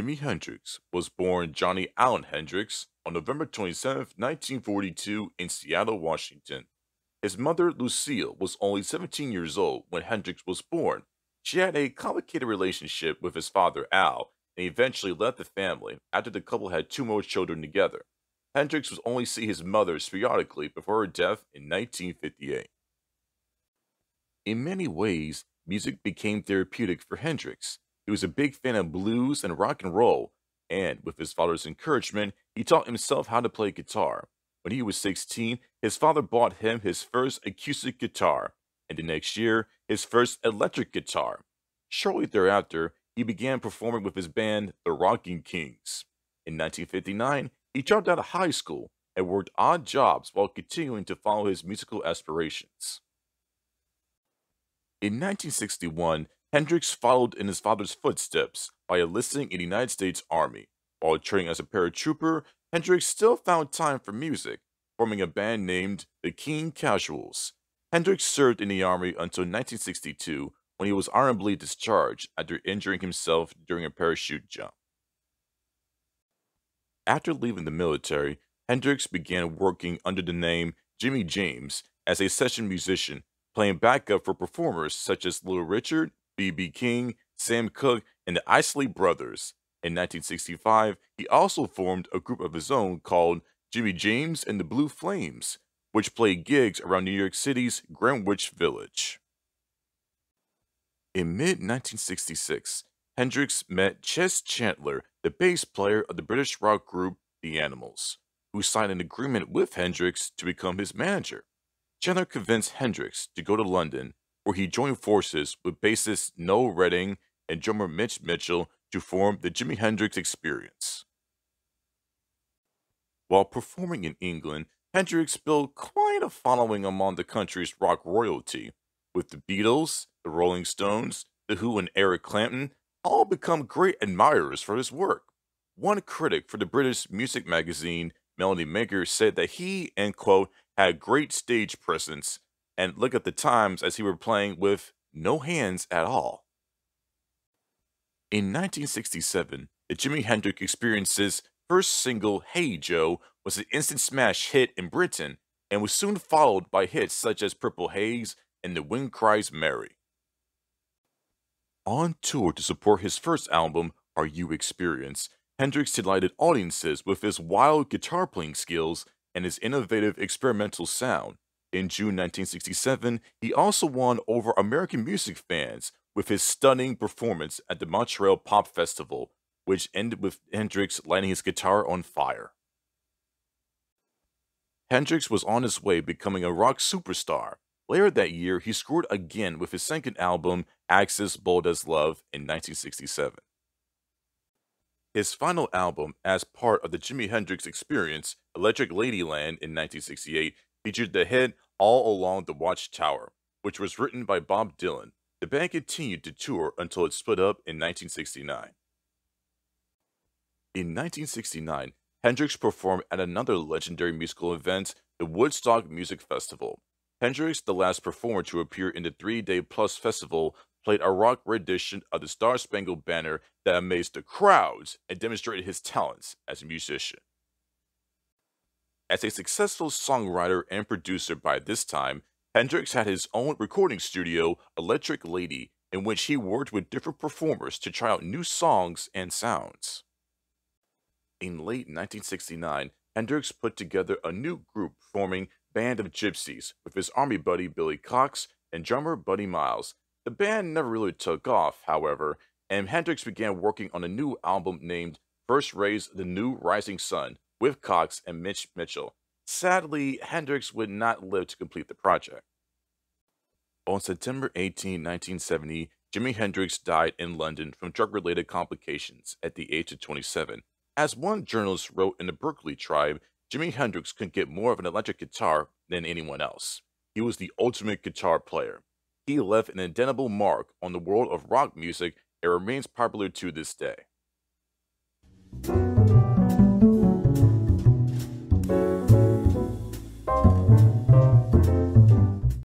Jimi Hendrix was born Johnny Allen Hendrix on November 27, 1942 in Seattle, Washington. His mother, Lucille, was only 17 years old when Hendrix was born. She had a complicated relationship with his father, Al, and eventually left the family after the couple had two more children together. Hendrix would only see his mother periodically before her death in 1958. In many ways, music became therapeutic for Hendrix. He was a big fan of blues and rock and roll, and with his father's encouragement, he taught himself how to play guitar. When he was 16, his father bought him his first acoustic guitar, and the next year, his first electric guitar. Shortly thereafter, he began performing with his band, the Rocking Kings. In 1959, he dropped out of high school and worked odd jobs while continuing to follow his musical aspirations. In 1961, Hendrix followed in his father's footsteps by enlisting in the United States Army. While training as a paratrooper, Hendrix still found time for music, forming a band named the Keen Casuals. Hendrix served in the Army until 1962 when he was honorably discharged after injuring himself during a parachute jump. After leaving the military, Hendrix began working under the name Jimmy James as a session musician, playing backup for performers such as Little Richard, B.B. King, Sam Cooke, and the Isley Brothers. In 1965, he also formed a group of his own called Jimmy James and the Blue Flames, which played gigs around New York City's Greenwich Village. In mid 1966, Hendrix met Ches Chandler, the bass player of the British rock group The Animals, who signed an agreement with Hendrix to become his manager. Chandler convinced Hendrix to go to London, where he joined forces with bassist Noel Redding and drummer Mitch Mitchell to form the Jimi Hendrix Experience. While performing in England, Hendrix built quite a following among the country's rock royalty, with the Beatles, the Rolling Stones, The Who, and Eric Clapton all become great admirers for his work. One critic for the British music magazine Melody Maker said that he, and quote, had great stage presence, and look at the times as he were playing with no hands at all. In 1967, the Jimi Hendrix Experience's first single, Hey Joe, was an instant smash hit in Britain and was soon followed by hits such as Purple Haze and The Wind Cries Mary. On tour to support his first album, Are You Experience, Hendrix delighted audiences with his wild guitar playing skills and his innovative experimental sound. In June 1967, he also won over American music fans with his stunning performance at the Montreal Pop Festival, which ended with Hendrix lighting his guitar on fire. Hendrix was on his way becoming a rock superstar. Later that year, he scored again with his second album, Axis Bold as Love, in 1967. His final album, as part of the Jimi Hendrix Experience, Electric Ladyland in 1968, featured the hit All Along the Watchtower, which was written by Bob Dylan. The band continued to tour until it split up in 1969. In 1969, Hendrix performed at another legendary musical event, the Woodstock Music Festival. Hendrix, the last performer to appear in the three-day-plus festival, played a rock rendition of the Star-Spangled Banner that amazed the crowds and demonstrated his talents as a musician. As a successful songwriter and producer by this time, Hendrix had his own recording studio, Electric Lady, in which he worked with different performers to try out new songs and sounds. In late 1969, Hendrix put together a new group forming Band of Gypsies with his army buddy Billy Cox and drummer Buddy Miles. The band never really took off, however, and Hendrix began working on a new album named First Rays of the New Rising Sun with Cox and Mitch Mitchell. Sadly, Hendrix would not live to complete the project. On September 18, 1970, Jimi Hendrix died in London from drug-related complications at the age of 27. As one journalist wrote in the Berkeley Tribe, Jimi Hendrix could get more of an electric guitar than anyone else. He was the ultimate guitar player. He left an indelible mark on the world of rock music and remains popular to this day.